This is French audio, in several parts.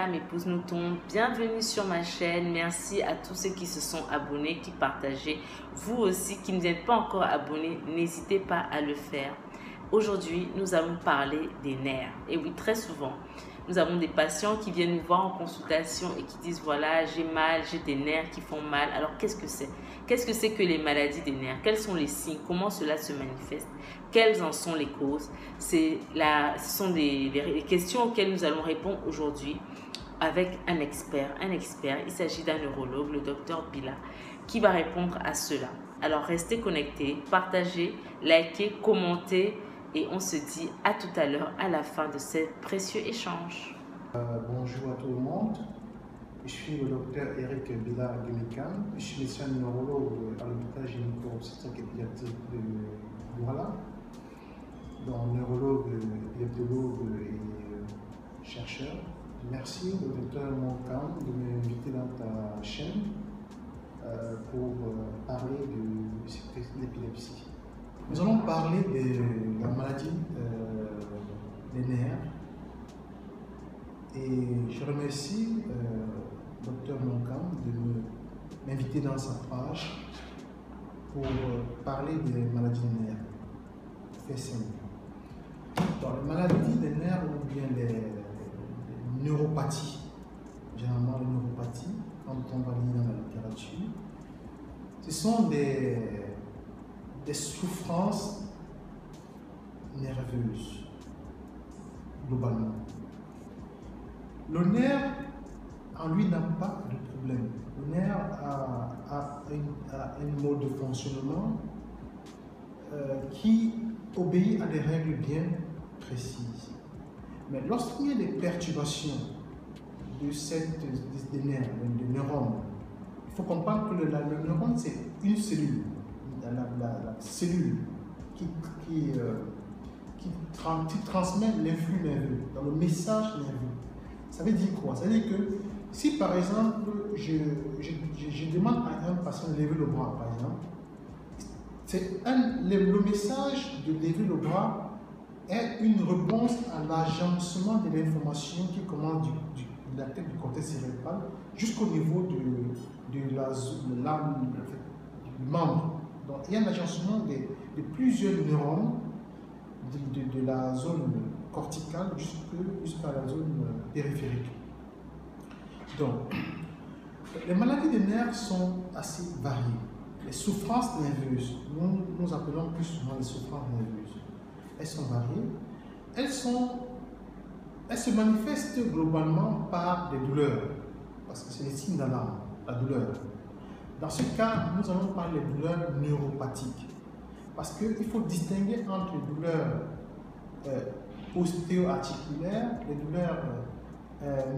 là, mes pouces nous tombent. Bienvenue sur ma chaîne. Merci à tous ceux qui se sont abonnés, qui partageaient. Vous aussi qui ne êtes pas encore abonnés, n'hésitez pas à le faire. Aujourd'hui, nous allons parler des nerfs. Et oui, très souvent, nous avons des patients qui viennent nous voir en consultation et qui disent voilà, j'ai mal, j'ai des nerfs qui font mal. Alors, qu'est-ce que c'est? Qu'est-ce que c'est que les maladies des nerfs? Quels sont les signes? Comment cela se manifeste? Quelles en sont les causes? Ce sont les questions auxquelles nous allons répondre aujourd'hui avec un expert. Il s'agit d'un neurologue, le docteur Bila, qui va répondre à cela. Alors, restez connectés, partagez, likez, commentez. Et on se dit à tout à l'heure, à la fin de ce précieux échange. Bonjour à tout le monde. Je suis le docteur Eric Bila Gumikan. Je suis médecin neurologue à l'hôpital gynéco-obstétrique et pédiatrique de Douala. Donc, neurologue, épileptologue et chercheur. Merci au docteur Mokan de m'inviter dans ta chaîne pour parler de l'épilepsie. Nous allons parler de la maladie des nerfs et je remercie Dr Monkam de m'inviter dans sa page pour parler des maladies des nerfs. Fait simple. Dans les maladies des nerfs ou bien les neuropathies, généralement les neuropathies, quand on va lire dans la littérature, ce sont des souffrances nerveuses, globalement. Le nerf, en lui, n'a pas de problème. Le nerf a un mode de fonctionnement qui obéit à des règles bien précises. Mais lorsqu'il y a des perturbations des nerfs, des neurones, il faut comprendre que le neurone, c'est une cellule. La cellule qui transmet l'influx nerveux, dans le message nerveux. Ça veut dire quoi? Ça veut dire que si par exemple je demande à un patient de lever le bras, par exemple, le message de lever le bras est une réponse à l'agencement de l'information qui commence de la tête du cortex cérébral jusqu'au niveau du membre. Donc, il y a un agencement de plusieurs neurones de la zone corticale jusqu'à la zone périphérique. Donc, les maladies des nerfs sont assez variées. Les souffrances nerveuses, nous appelons plus souvent les souffrances nerveuses, elles sont variées. Elles se manifestent globalement par des douleurs, parce que c'est les signes d'alarme, la douleur. Dans ce cas, nous allons parler de douleurs neuropathiques. Parce qu'il faut distinguer entre les douleurs ostéo-articulaires, les douleurs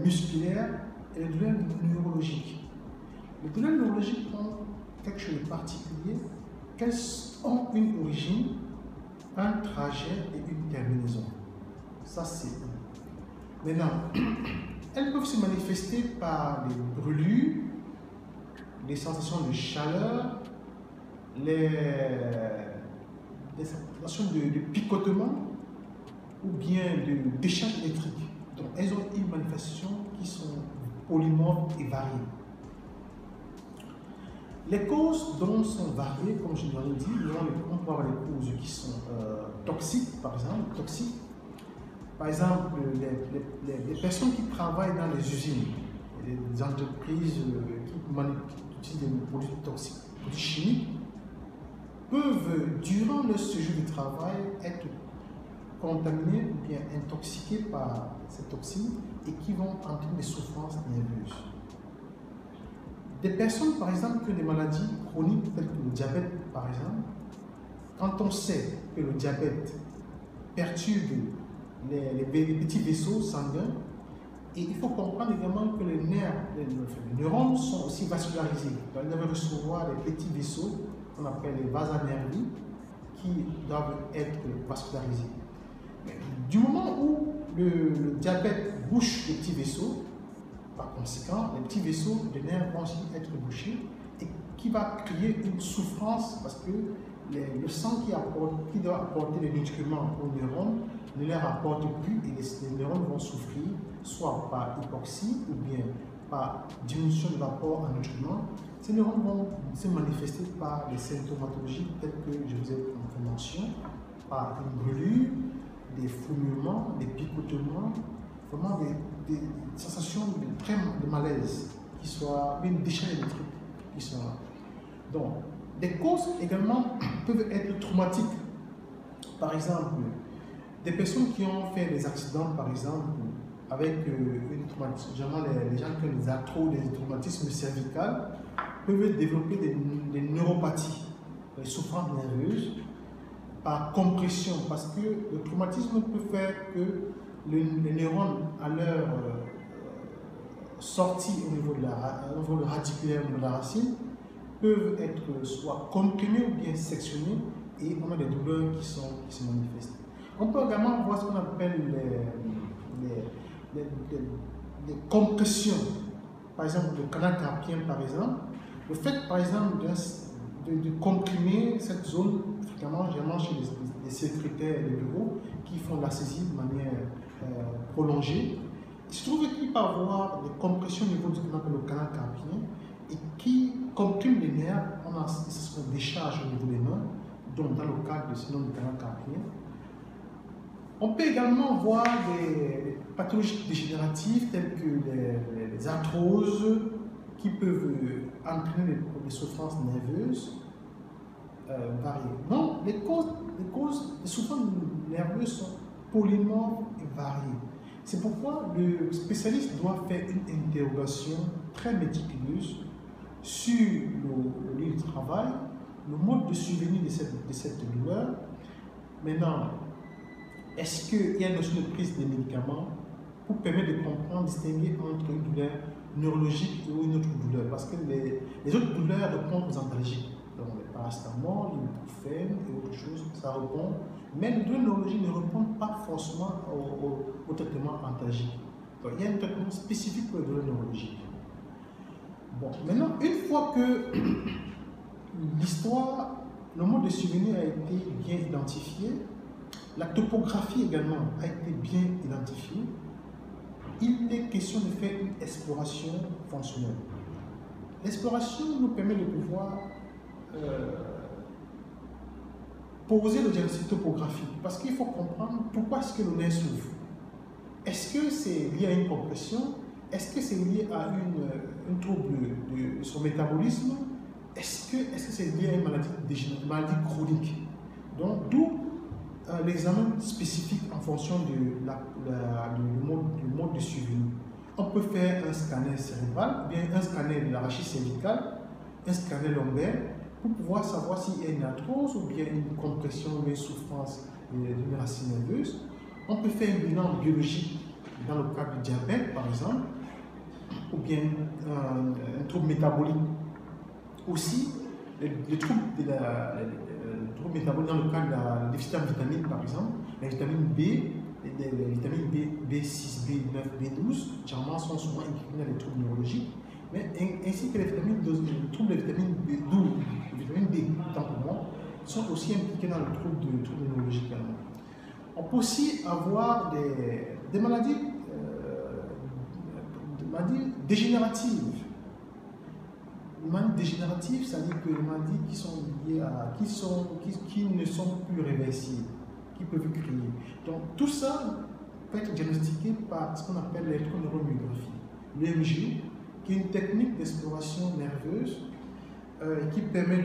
musculaires et les douleurs neurologiques. Les douleurs neurologiques ont quelque chose de particulier, qu'elles ont une origine, un trajet et une terminaison. Ça, c'est un. Maintenant, elles peuvent se manifester par des brûlures, des sensations de chaleur, des sensations de picotement ou bien de décharge électrique. Donc, elles ont une manifestation qui sont polymorphes et variées. Les causes dont sont variées, comme je l'ai dit, on peut avoir des causes qui sont toxiques, par exemple, Par exemple, les personnes qui travaillent dans les usines, les entreprises qui utilisent des produits toxiques, des produits chimiques, peuvent, durant leur séjour de travail, être contaminés ou bien intoxiqués par ces toxines et qui vont entraîner des souffrances nerveuses. Des personnes, par exemple, qui ont des maladies chroniques telles que le diabète, par exemple, quand on sait que le diabète perturbe les petits vaisseaux sanguins, et il faut comprendre également que les neurones sont aussi vascularisés. Donc, ils doivent recevoir des petits vaisseaux qu'on appelle les vases nerveux qui doivent être vascularisés. Mais du moment où le diabète bouche les petits vaisseaux, par conséquent, les petits vaisseaux de nerfs vont aussi être bouchés et qui va créer une souffrance parce que le sang qui doit apporter les nutriments aux neurones ne les apporte plus et les neurones vont souffrir, soit par hypoxie ou bien par diminution de l'apport en nutriments, ces neurones vont se manifester par des symptomatologies telles que je vous ai mentionné, par une brûlure, des fourmillements, des picotements, vraiment des sensations de malaise, qui soient une décharge électrique qui sont là. Donc, des causes également peuvent être traumatiques. Par exemple, des personnes qui ont fait des accidents, par exemple, avec une traumatisme, généralement les gens qui ont des arthroses, des traumatismes cervicales, peuvent développer des neuropathies, des souffrances nerveuses, par compression, parce que le traumatisme peut faire que les neurones, à leur sortie au niveau de radiculaire, au niveau de la racine, peuvent être soit comprimés ou bien sectionnés, et on a des douleurs qui se manifestent. On peut également voir ce qu'on appelle les compressions. Par exemple, le canal carpien, par exemple. Le fait, par exemple, de comprimer cette zone, généralement chez les secrétaires et les bureaux qui font la saisie de manière prolongée, il se trouve qu'il peut y avoir des compressions au niveau de ce qu'on appelle le canal carpien et qui compriment les nerfs. On a ce des charges au niveau des mains, donc dans le cadre de ce nom du canal carpien. On peut également voir des pathologies dégénératives telles que les arthroses qui peuvent entraîner des souffrances nerveuses variées. Donc, les causes des souffrances nerveuses sont polymorphes et variées. C'est pourquoi le spécialiste doit faire une interrogation très méticuleuse sur le lieu de travail, le mode de survenue de cette douleur. Maintenant, est-ce qu'il y a une notion de prise des médicaments pour permettre de comprendre, distinguer entre une douleur neurologique et une autre douleur? Parce que les autres douleurs répondent aux antalgiques. Donc, le paracétamol, l'ibuprofène et autre chose, ça répond. Mais les douleurs neurologiques ne répondent pas forcément au traitement antalgique. Donc, il y a un traitement spécifique pour les douleurs neurologiques. Bon, maintenant, une fois que l'histoire, le mode de survenue a été bien identifié, la topographie également a été bien identifiée, il est question de faire une exploration fonctionnelle. L'exploration nous permet de pouvoir poser le diagnostic topographique, parce qu'il faut comprendre pourquoi est-ce que le nerf s'ouvre. Est-ce que c'est lié à une compression? Est-ce que c'est lié à un trouble de son métabolisme? Est-ce que c'est lié à une maladie chronique? Donc, d'où l'examen spécifique en fonction du mode de suivi. On peut faire un scanner cérébral, bien un scanner de la rachis cervicale, un scanner lombaire, pour pouvoir savoir s'il y a une arthrose ou bien une compression ou une souffrance d'une racine nerveuse. On peut faire un bilan biologique dans le cas du diabète, par exemple, ou bien un trouble métabolique. Aussi, le trouble métabolique dans le cas de la déficit en vitamine, par exemple, la vitamine B, les vitamines B6, B9, B12, généralement sont souvent incriminées dans les troubles neurologiques, mais ainsi que les vitamines le trouble de vitamine B12, la vitamine D, tant pour moi, sont aussi impliqués dans le trouble neurologique. On peut aussi avoir des maladies dégénératives. Les maladies dégénératives, c'est-à-dire que les maladies qui sont liées à qui ne sont plus réversibles, qui peuvent créer. Donc tout ça peut être diagnostiqué par ce qu'on appelle l'électroneuromégraphie, l'EMG, qui est une technique d'exploration nerveuse qui permet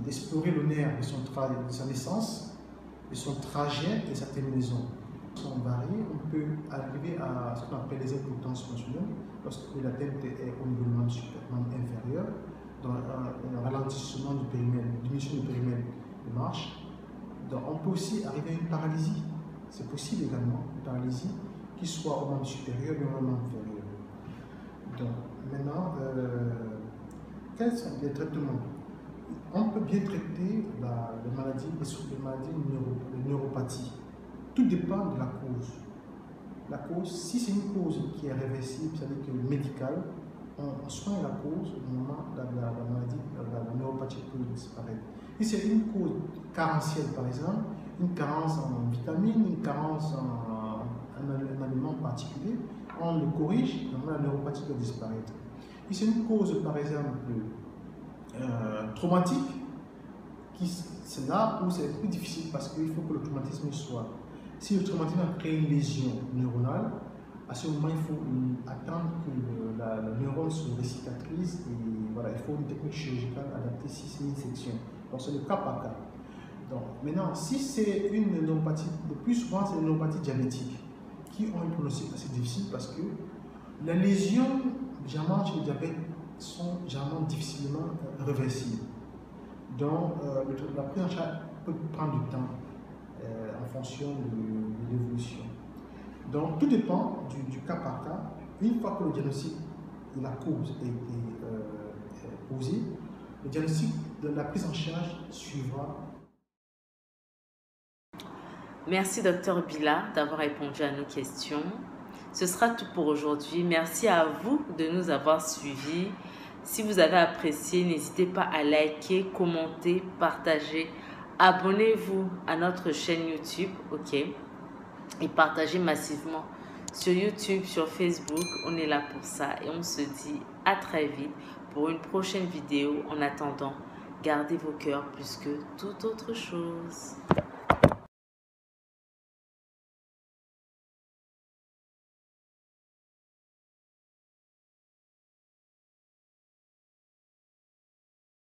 d'explorer le nerf de sa naissance, de son trajet et sa terminaison. Sont variés, on peut arriver à ce qu'on appelle les impotences fonctionnelles lorsque la tête est au niveau du membre supérieur, inférieur, dans un ralentissement du périmètre, diminution du périmètre de marche. Donc, on peut aussi arriver à une paralysie. C'est possible également, une paralysie qui soit au membre supérieur ou au membre inférieur. Donc, maintenant, quels sont les traitements? On peut bien traiter les maladies, les neuropathies. Tout dépend de la cause. La cause, si c'est une cause qui est réversible, c'est-à-dire que médicale, on soigne la cause, au moment la maladie, la neuropathie peut disparaître. Si c'est une cause carentielle, par exemple, une carence en vitamines, une carence en un aliment particulier, on le corrige, donc la neuropathie doit disparaître. Et c'est une cause, par exemple, traumatique, c'est là où c'est plus difficile parce qu'il faut que le traumatisme soit. Si le traumatisme a créé une lésion neuronale, à ce moment, il faut attendre que la neurone se recicatrise et voilà, il faut une technique chirurgicale adaptée si c'est une section. Donc c'est le cas par cas. Donc maintenant, si c'est une neuropathie, le plus souvent c'est une neuropathie diabétique qui ont un pronostic assez difficile parce que les lésions, généralement chez le diabète, sont généralement difficilement réversibles. Donc la prise en charge peut prendre du temps en fonction de l'évolution. Donc, tout dépend du cas par cas. Une fois que le diagnostic et la cause est posée, le diagnostic de la prise en charge suivra. Merci, Dr Bila, d'avoir répondu à nos questions. Ce sera tout pour aujourd'hui. Merci à vous de nous avoir suivis. Si vous avez apprécié, n'hésitez pas à liker, commenter, partager. Abonnez-vous à notre chaîne YouTube, ok? Et partagez massivement sur YouTube, sur Facebook. On est là pour ça et on se dit à très vite pour une prochaine vidéo. En attendant, gardez vos cœurs plus que toute autre chose.